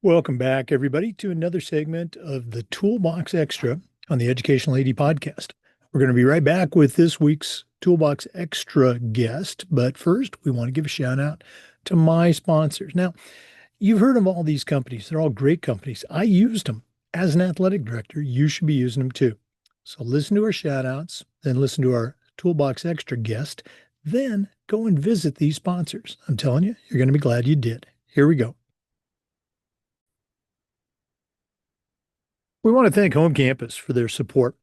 Welcome back, everybody, to another segment of the Toolbox Extra on the Educational AD podcast. We're going to be right back with this week's Toolbox Extra guest. But first, we want to give a shout out to my sponsors. Now, you've heard of all these companies, they're all great companies. I used them as an athletic director. You should be using them too. So listen to our shout outs, then listen to our Toolbox Extra guest, then go and visit these sponsors. I'm telling you, you're going to be glad you did. Here we go. We want to thank Home Campus for their support.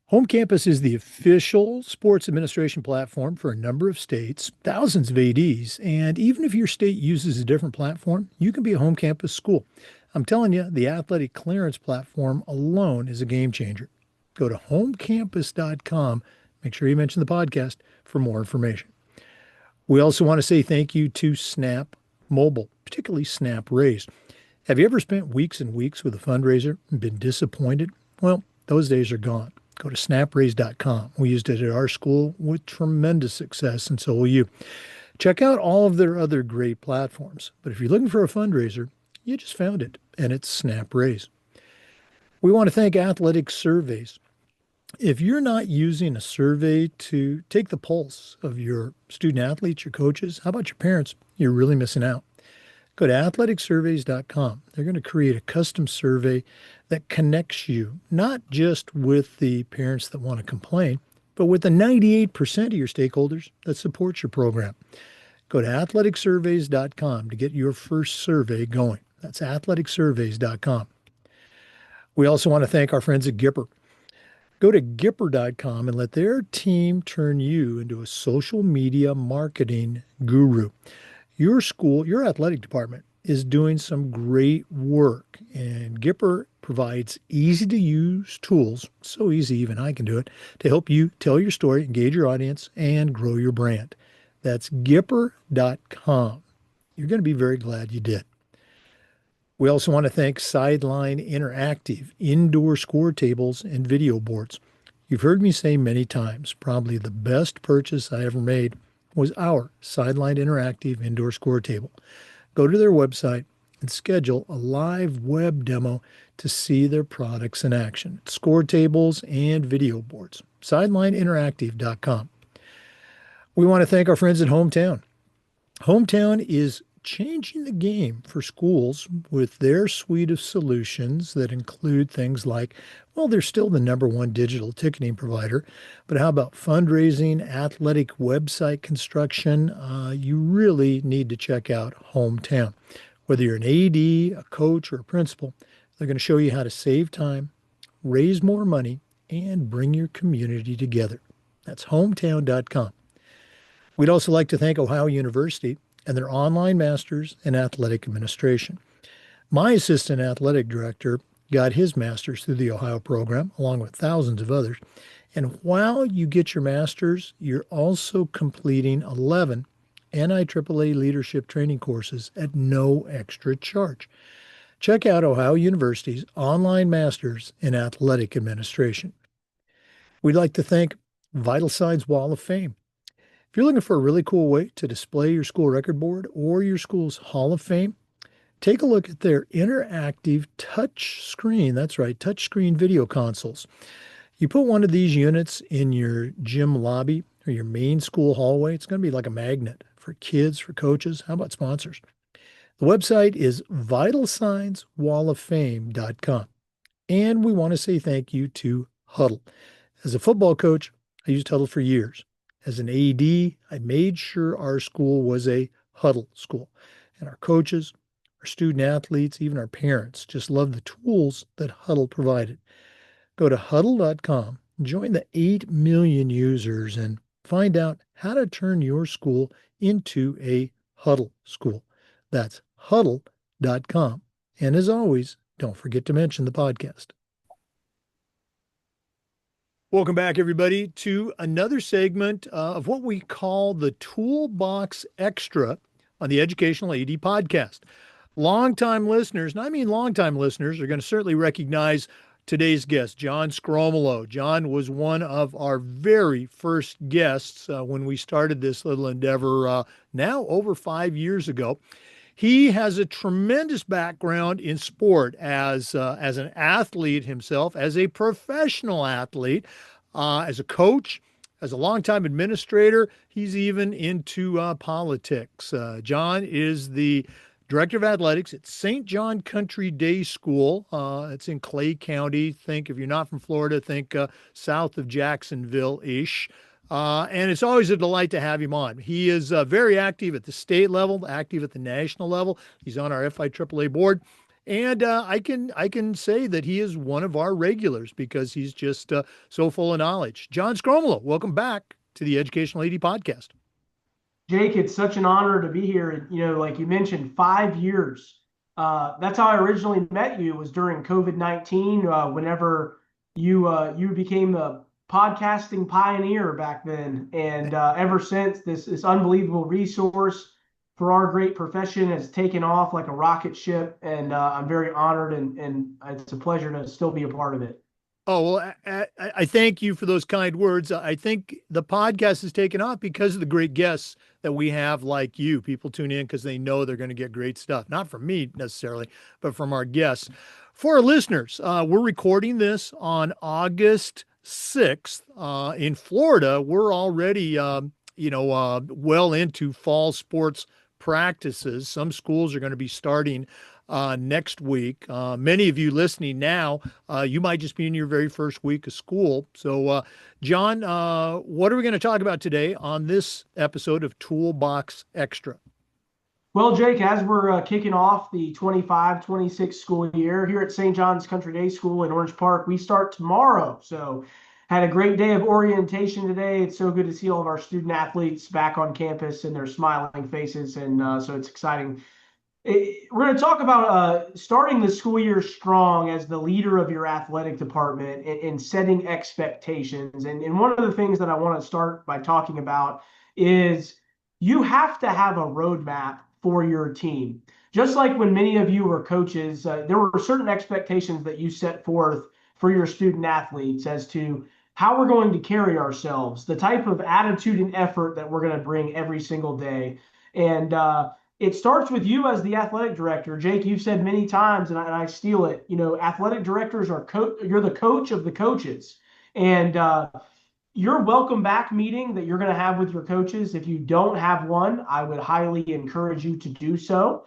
Home Campus is the official sports administration platform for a number of states, thousands of ADs, and even if your state uses a different platform, you can be a Home Campus school. I'm telling you, the athletic clearance platform alone is a game changer. Go to homecampus.com. Make sure you mention the podcast for more information. We also want to say thank you to Snap Mobile, particularly Snap Raise. Have you ever spent weeks and weeks with a fundraiser and been disappointed? Well, those days are gone. Go to snapraise.com. We used it at our school with tremendous success, and so will you. Check out all of their other great platforms. But if you're looking for a fundraiser, you just found it, and it's Snap Raise. We want to thank Athletic Surveys. If you're not using a survey to take the pulse of your student athletes, your coaches, how about your parents? You're really missing out. Go to athleticsurveys.com. They're going to create a custom survey that connects you, not just with the parents that want to complain, but with the 98% of your stakeholders that support your program. Go to athleticsurveys.com to get your first survey going. That's athleticsurveys.com. We also want to thank our friends at Gipper. Go to Gipper.com and let their team turn you into a social media marketing guru. Your school, your athletic department is doing some great work, and Gipper provides easy to use tools, so easy even I can do it, to help you tell your story, engage your audience, and grow your brand. That's Gipper.com. You're going to be very glad you did. We also want to thank Sideline Interactive indoor score tables and video boards. You've heard me say many times, probably the best purchase I ever made was our Sideline Interactive indoor score table. Go to their website and schedule a live web demo to see their products in action. Score tables and video boards. SidelineInteractive.com. We want to thank our friends at Hometown. Hometown is changing the game for schools with their suite of solutions that include things like, well, they're still the number one digital ticketing provider, but how about fundraising, athletic website construction? You really need to check out Hometown. Whether you're an AD, a coach, or a principal, they're going to show you how to save time, raise more money, and bring your community together. That's hometown.com. We'd also like to thank Ohio University and their online masters in athletic administration. My assistant athletic director got his master's through the Ohio program, along with thousands of others. And while you get your master's, you're also completing 11 NIAAA leadership training courses at no extra charge. Check out Ohio University's online masters in athletic administration. We'd like to thank Vital Signs Wall of Fame. If you're looking for a really cool way to display your school record board or your school's Hall of Fame, take a look at their interactive touch screen. That's right, touch screen video consoles. You put one of these units in your gym lobby or your main school hallway, it's going to be like a magnet for kids, for coaches. How about sponsors? The website is vitalsignswalloffame.com. And we want to say thank you to Huddle. As a football coach, I used Huddle for years. As an AD, I made sure our school was a Huddle school. And our coaches, our student athletes, even our parents just love the tools that Huddle provided. Go to huddle.com, join the 8 million users, and find out how to turn your school into a Huddle school. That's huddle.com. And as always, don't forget to mention the podcast. Welcome back, everybody, to another segment of what we call the Toolbox Extra on the Educational AD podcast. Longtime listeners, and I mean longtime listeners, are going to certainly recognize today's guest, John Sgromolo. John was one of our very first guests when we started this little endeavor now over 5 years ago. He has a tremendous background in sport as an athlete himself, as a professional athlete, as a coach, as a longtime administrator. He's even into politics. John is the director of athletics at St. John Country Day School. It's in Clay County. Think, if you're not from Florida, think south of Jacksonville-ish. And it's always a delight to have him on. He is very active at the state level, active at the national level. He's on our FIAAA board. And I can say that he is one of our regulars because he's just so full of knowledge. John Sgromolo, welcome back to the Educational AD Podcast. Jake, it's such an honor to be here. You know, like you mentioned, 5 years. That's how I originally met you, was during COVID-19, whenever you became the podcasting pioneer back then. And ever since, this unbelievable resource for our great profession has taken off like a rocket ship. And I'm very honored, and it's a pleasure to still be a part of it. Oh, well, I thank you for those kind words. I think the podcast has taken off because of the great guests that we have, like you. People tune in because they know they're going to get great stuff, not from me necessarily, but from our guests. For our listeners, we're recording this on August 6th. In Florida, we're already, well into fall sports practices. Some schools are going to be starting next week. Many of you listening now, you might just be in your very first week of school. So, John, what are we going to talk about today on this episode of Toolbox Extra? Well, Jake, as we're kicking off the 25-26 school year here at St. John's Country Day School in Orange Park, we start tomorrow. So had a great day of orientation today. It's so good to see all of our student athletes back on campus and their smiling faces. And so it's exciting. We're going to talk about starting the school year strong as the leader of your athletic department and setting expectations. And one of the things that I want to start by talking about is you have to have a roadmap for your team. Just like when many of you were coaches, there were certain expectations that you set forth for your student athletes as to how we're going to carry ourselves, the type of attitude and effort that we're going to bring every single day. And it starts with you as the athletic director. Jake, you've said many times, and I steal it, athletic directors are you're the coach of the coaches. And your welcome back meeting that you're going to have with your coaches, if you don't have one, I would highly encourage you to do so.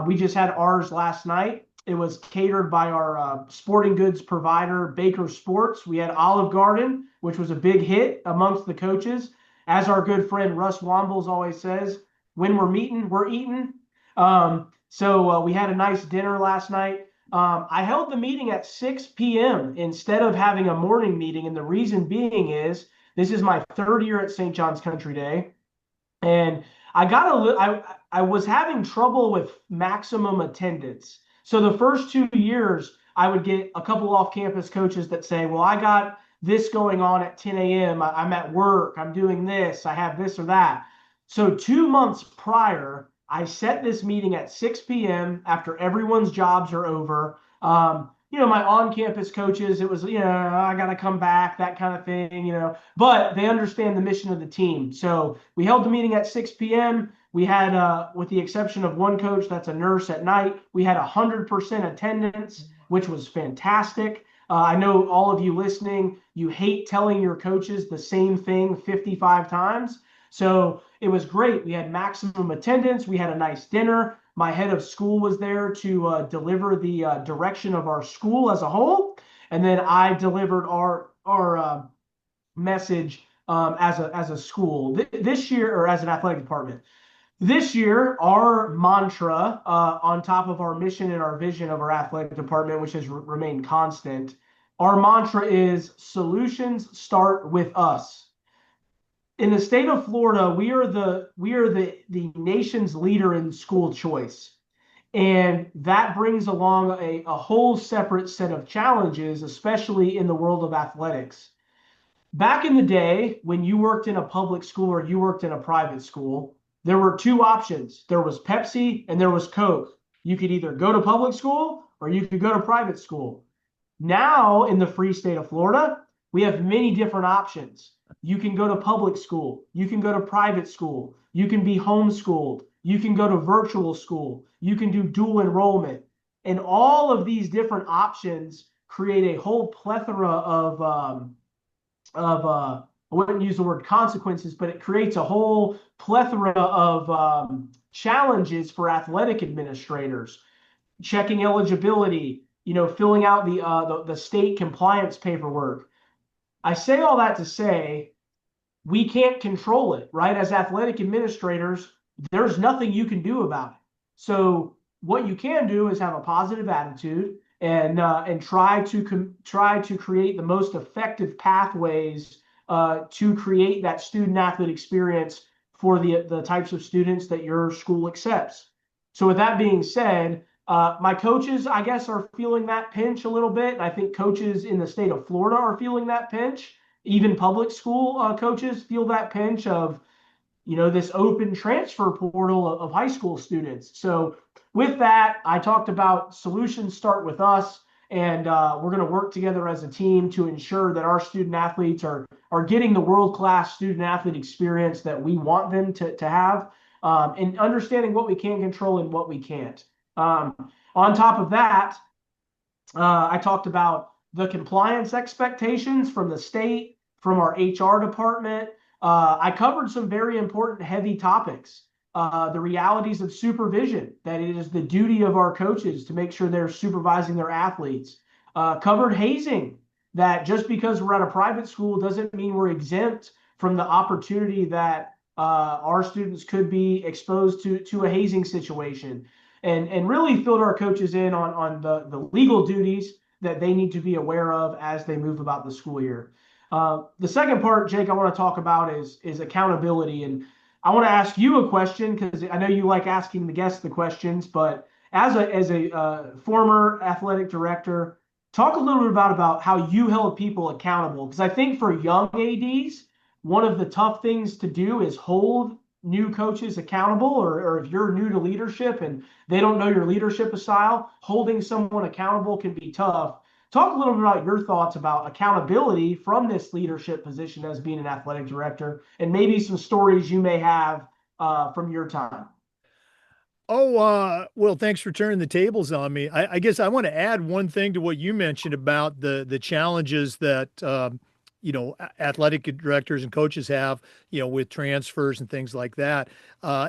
We just had ours last night. It was catered by our sporting goods provider, Baker Sports. We had Olive Garden, which was a big hit amongst the coaches. As our good friend Russ Wombles always says, when we're meeting, we're eating. So we had a nice dinner last night. I held the meeting at 6 p.m. instead of having a morning meeting. And the reason being is this is my third year at St. John's Country Day. And I was having trouble with maximum attendance. So the first 2 years, I would get a couple off-campus coaches that say, well, I got this going on at 10 a.m. I'm at work. I'm doing this. I have this or that. So 2 months prior, I set this meeting at 6 p.m. after everyone's jobs are over. My on-campus coaches, it was, I got to come back, that kind of thing, but they understand the mission of the team. So we held the meeting at 6 p.m. We had, with the exception of one coach that's a nurse at night, we had 100% attendance, which was fantastic. I know all of you listening, you hate telling your coaches the same thing 55 times. So it was great. We had maximum attendance. We had a nice dinner. My head of school was there to deliver the direction of our school as a whole. And then I delivered our message as a school this year, or as an athletic department. This year, our mantra on top of our mission and our vision of our athletic department, which has remained constant, our mantra is solutions start with us. In the state of Florida, we are the nation's leader in school choice. And that brings along a whole separate set of challenges, especially in the world of athletics. Back in the day, when you worked in a public school or you worked in a private school, there were two options. There was Pepsi and there was Coke. You could either go to public school or you could go to private school. Now, in the free state of Florida, we have many different options. You can go to public school. You can go to private school. You can be homeschooled. You can go to virtual school. You can do dual enrollment. And all of these different options create a whole plethora I wouldn't use the word consequences, but it creates a whole plethora of challenges for athletic administrators, checking eligibility, filling out the state compliance paperwork. I say all that to say we can't control it, right? As athletic administrators, there's nothing you can do about it. So what you can do is have a positive attitude and try to create the most effective pathways to create that student athlete experience for the types of students that your school accepts. So with that being said, my coaches, I guess, are feeling that pinch a little bit. And I think coaches in the state of Florida are feeling that pinch. Even public school coaches feel that pinch of, this open transfer portal of high school students. So with that, I talked about solutions start with us, and we're going to work together as a team to ensure that our student athletes are getting the world-class student athlete experience that we want them to have, and understanding what we can control and what we can't. On top of that, I talked about the compliance expectations from the state, from our HR department. I covered some very important, heavy topics. The realities of supervision, that it is the duty of our coaches to make sure they're supervising their athletes. Covered hazing, that just because we're at a private school doesn't mean we're exempt from the opportunity that our students could be exposed to a hazing situation. And really filled our coaches in on the legal duties that they need to be aware of as they move about the school year. The second part, Jake, I want to talk about is accountability. And I want to ask you a question because I know you like asking the guests the questions, but as a former athletic director, talk a little bit about how you held people accountable. Because I think for young ADs, one of the tough things to do is hold new coaches accountable, or if you're new to leadership and they don't know your leadership style, holding someone accountable can be tough. Talk a little bit about your thoughts about accountability from this leadership position as being an athletic director, and maybe some stories you may have from your time. Oh, well, thanks for turning the tables on me. I guess I want to add one thing to what you mentioned about the challenges that athletic directors and coaches have, with transfers and things like that.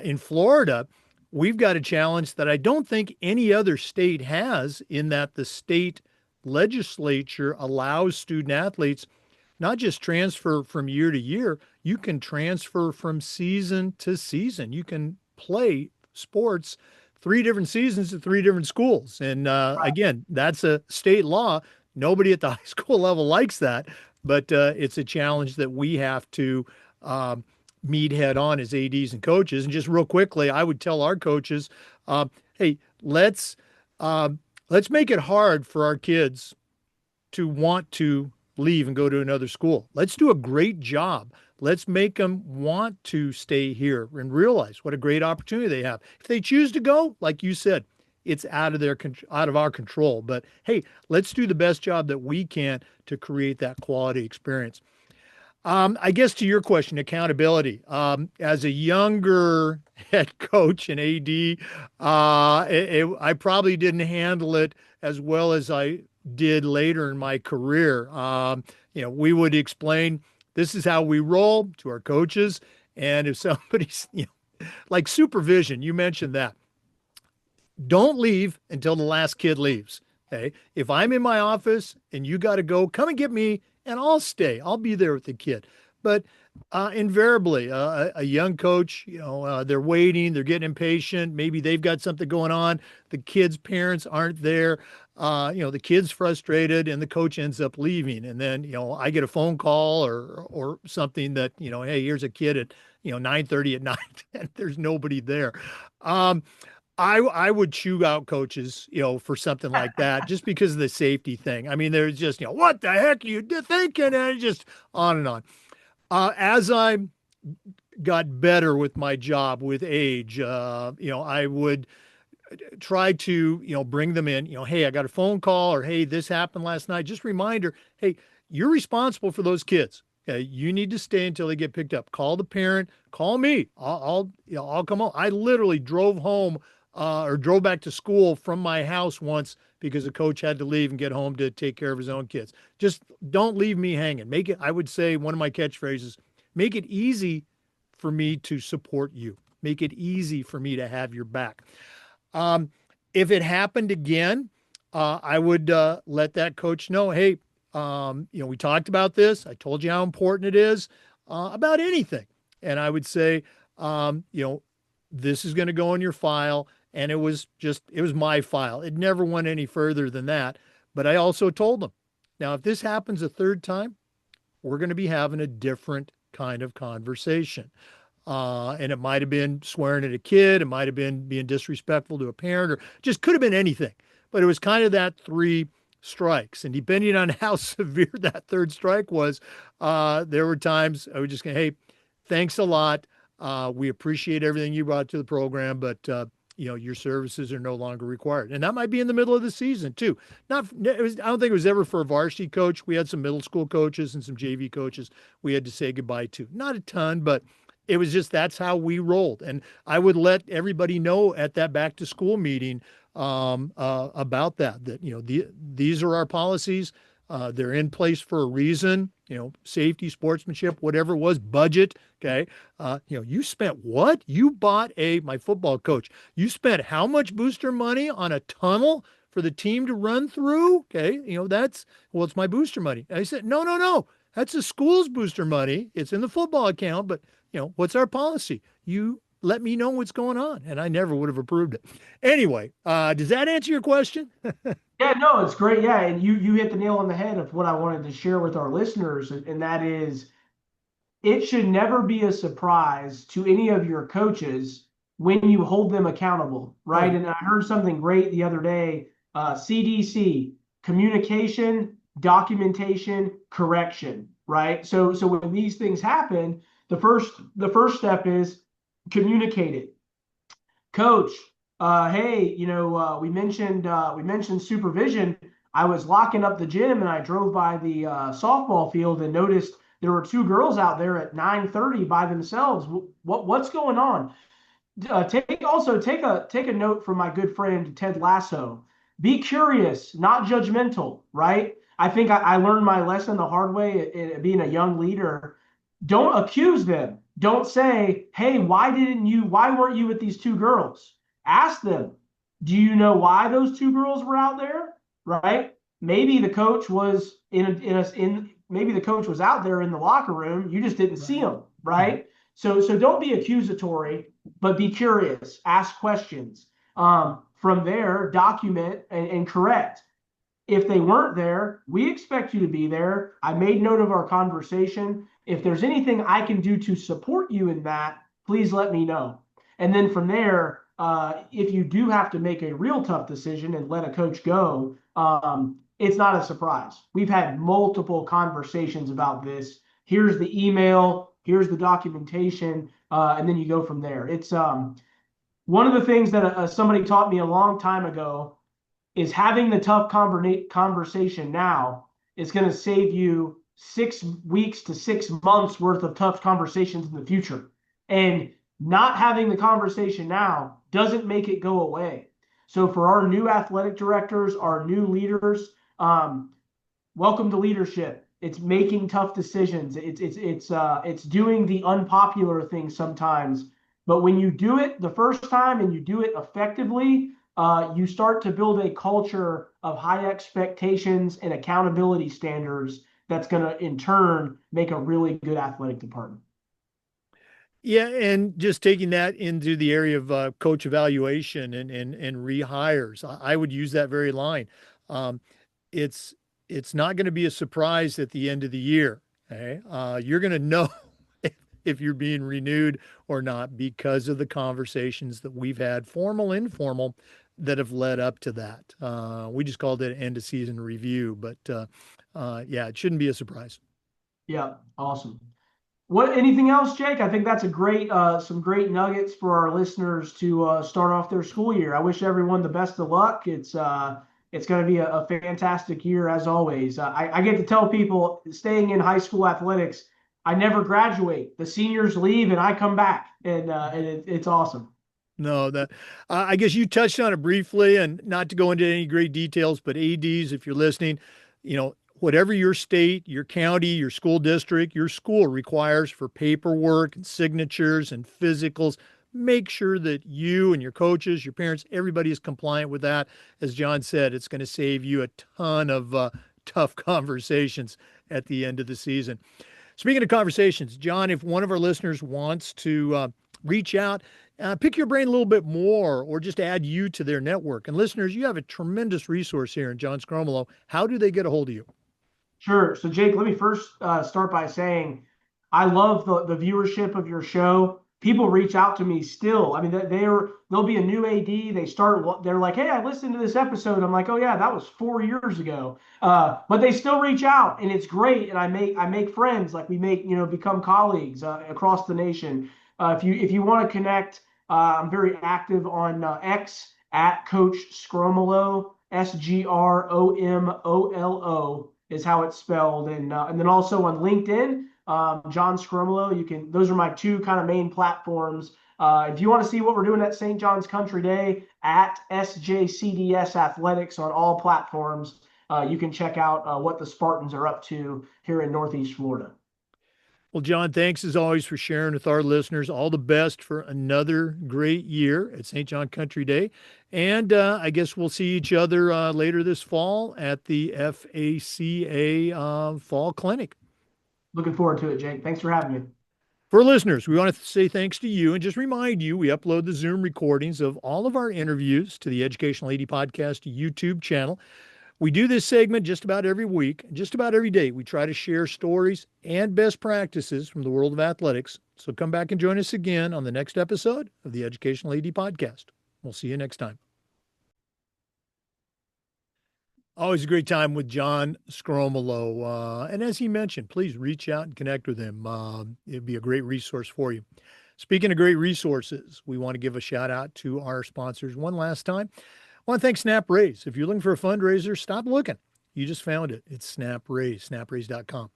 In Florida, we've got a challenge that I don't think any other state has, in that the state legislature allows student athletes not just transfer from year to year, you can transfer from season to season. You can play sports 3 different seasons at 3 different schools. And again, that's a state law. Nobody at the high school level likes that, but it's a challenge that we have to meet head on as ADs and coaches. And just real quickly, I would tell our coaches, hey, let's make it hard for our kids to want to leave and go to another school. Let's do a great job. Let's make them want to stay here and realize what a great opportunity they have. If they choose to go, like you said, it's out of our control. But hey, let's do the best job that we can to create that quality experience. I guess to your question, accountability. As a younger head coach and AD, I probably didn't handle it as well as I did later in my career. We would explain, this is how we roll, to our coaches. And if somebody's, like supervision, you mentioned that. Don't leave until the last kid leaves. Okay. If I'm in my office and you got to go, come and get me and I'll stay. I'll be there with the kid. But invariably, a young coach, they're waiting, they're getting impatient. Maybe they've got something going on. The kid's parents aren't there. The kid's frustrated and the coach ends up leaving. And then, I get a phone call or something that, hey, here's a kid at, 9:30 at night and there's nobody there. I would chew out coaches, for something like that, just because of the safety thing. I mean, there's just, what the heck are you thinking? And just on and on. As I got better with my job with age, I would try to, bring them in, hey, I got a phone call, or hey, this happened last night. Just reminder, hey, you're responsible for those kids. You need to stay until they get picked up. Call the parent. Call me. I'll come home. I literally drove home or drove back to school from my house once because the coach had to leave and get home to take care of his own kids. Just don't leave me hanging. Make it. I would say one of my catchphrases: make it easy for me to support you. Make it easy for me to have your back. Um, if it happened again, I would let that coach know, hey, we talked about this. I told you how important it is about anything. And I would say, this is going to go in your file. And it was my file. It never went any further than that. But I also told them, now, if this happens a third time, we're going to be having a different kind of conversation. And it might have been swearing at a kid. It might have been being disrespectful to a parent, or just could have been anything. But it was kind of that three strikes. And depending on how severe that third strike was, there were times I would just go, hey, thanks a lot. We appreciate everything you brought to the program, but your services are no longer required. And that might be in the middle of the season too. I don't think it was ever for a varsity coach. We had some middle school coaches and some JV coaches we had to say goodbye to. Not a ton, but it was just, that's how we rolled. And I would let everybody know at that back to school meeting about that, these are our policies. They're in place for a reason, safety, sportsmanship, whatever it was, budget. Okay. You spent what? You bought my football coach. You spent how much booster money on a tunnel for the team to run through? Okay. It's my booster money. I said, no, no, no. That's the school's booster money. It's in the football account, but what's our policy? You let me know what's going on. And I never would have approved it. Anyway, does that answer your question? Yeah, no, it's great. Yeah, and you hit the nail on the head of what I wanted to share with our listeners, and that is it should never be a surprise to any of your coaches when you hold them accountable, right? Oh, And I heard something great the other day, CDC, communication, documentation, correction, right? So when these things happen, the first step is communicate it. Coach, hey, we mentioned supervision. I was locking up the gym and I drove by the softball field and noticed there were two girls out there at 9:30 by themselves. What's going on? Take a note from my good friend Ted Lasso. Be curious, not judgmental, right? I think I learned my lesson the hard way being a young leader. Don't accuse them. Don't say, hey, why weren't you with these two girls? Ask them, do you know why those two girls were out there? Right? Maybe the coach was maybe the coach was out there in the locker room. You just didn't see right. him, right? So don't be accusatory, but be curious. Ask questions. From there, document and correct. If they weren't there, we expect you to be there. I made note of our conversation. If there's anything I can do to support you in that, please let me know. And then from there, if you do have to make a real tough decision and let a coach go, it's not a surprise. We've had multiple conversations about this. Here's the email, here's the documentation, and then you go from there. It's one of the things that somebody taught me a long time ago is having the tough conversation now is going to save you 6 weeks to 6 months worth of tough conversations in the future. And not having the conversation now doesn't make it go away. So for our new athletic directors, our new leaders, welcome to leadership. It's making tough decisions. It's doing the unpopular things sometimes. But when you do it the first time and you do it effectively, you start to build a culture of high expectations and accountability standards that's going to, in turn, make a really good athletic department. Yeah, and just taking that into the area of coach evaluation and rehires, I would use that very line. Um, it's it's not going to be a surprise at the end of the year. Okay, you're going to know if you're being renewed or not because of the conversations that we've had, formal, informal, that have led up to that. We just called it end of season review, but yeah, it shouldn't be a surprise. Yeah, awesome. Anything else, Jake? I think that's a great, some great nuggets for our listeners to start off their school year. I wish everyone the best of luck. It's going to be a fantastic year as always. I get to tell people staying in high school athletics I never graduate. The seniors leave and I come back, and it's awesome. No, that I guess you touched on it briefly, and not to go into any great details, but ADs, if you're listening, whatever your state, your county, your school district, your school requires for paperwork and signatures and physicals, make sure that you and your coaches, your parents, everybody is compliant with that. As John said, it's going to save you a ton of tough conversations at the end of the season. Speaking of conversations, John, if one of our listeners wants to reach out, pick your brain a little bit more, or just add you to their network. And listeners, you have a tremendous resource here in John Sgromolo. How do they get a hold of you? Sure. So, Jake, let me first start by saying I love the viewership of your show. People reach out to me still. I mean, they'll be a new AD. They're like, "Hey, I listened to this episode." I'm like, "Oh yeah, that was 4 years ago." But they still reach out, and it's great. And I make friends. Like we make become colleagues across the nation. If you want to connect, I'm very active on X at Coach Sgromolo, Sgromolo is how it's spelled, and then also on LinkedIn, John Sgromolo. Those are my two kind of main platforms. If you want to see what we're doing at St. John's Country Day, at SJCDS Athletics on all platforms, you can check out what the Spartans are up to here in Northeast Florida. Well, John, thanks as always for sharing with our listeners. All the best for another great year at St. John Country Day. And I guess we'll see each other later this fall at the FACA Fall Clinic. Looking forward to it, Jake. Thanks for having me. For listeners, we want to say thanks to you and just remind you we upload the Zoom recordings of all of our interviews to the Educational AD Podcast YouTube channel. We do this segment just about every week, just about every day. We try to share stories and best practices from the world of athletics. So come back and join us again on the next episode of the Educational AD Podcast. We'll see you next time. Always a great time with John Sgromolo. And as he mentioned, please reach out and connect with him. It'd be a great resource for you. Speaking of great resources, we want to give a shout out to our sponsors one last time. I want to thank Snap Raise. If you're looking for a fundraiser, stop looking. You just found it. It's Snap Raise, snapraise.com.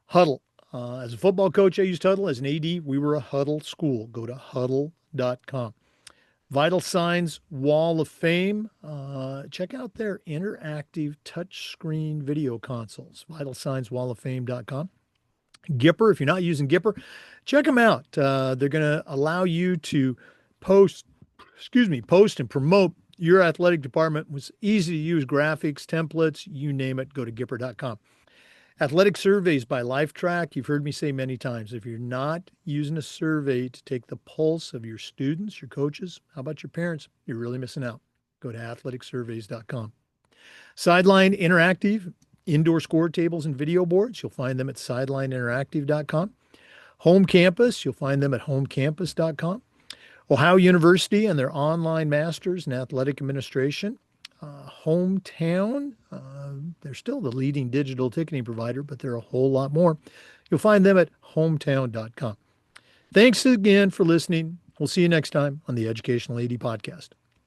Huddle. As a football coach, I used Huddle. As an AD, we were a Huddle school. Go to huddle.com. Vital Signs Wall of Fame. Check out their interactive touchscreen video consoles. VitalSignsWallOfFame.com. Gipper, if you're not using Gipper, check them out. They're going to allow you to post and promote your athletic department with easy to use graphics, templates, you name it. Go to Gipper.com. Athletic surveys by LifeTrack. You've heard me say many times, if you're not using a survey to take the pulse of your students, your coaches, how about your parents? You're really missing out. Go to athleticsurveys.com. Sideline Interactive, indoor score tables and video boards. You'll find them at sidelineinteractive.com. Home Campus. You'll find them at homecampus.com. Ohio University and their online masters in athletic administration. Hometown, they're still the leading digital ticketing provider, but they're a whole lot more. You'll find them at hometown.com. Thanks again for listening. We'll see you next time on the Educational AD Podcast.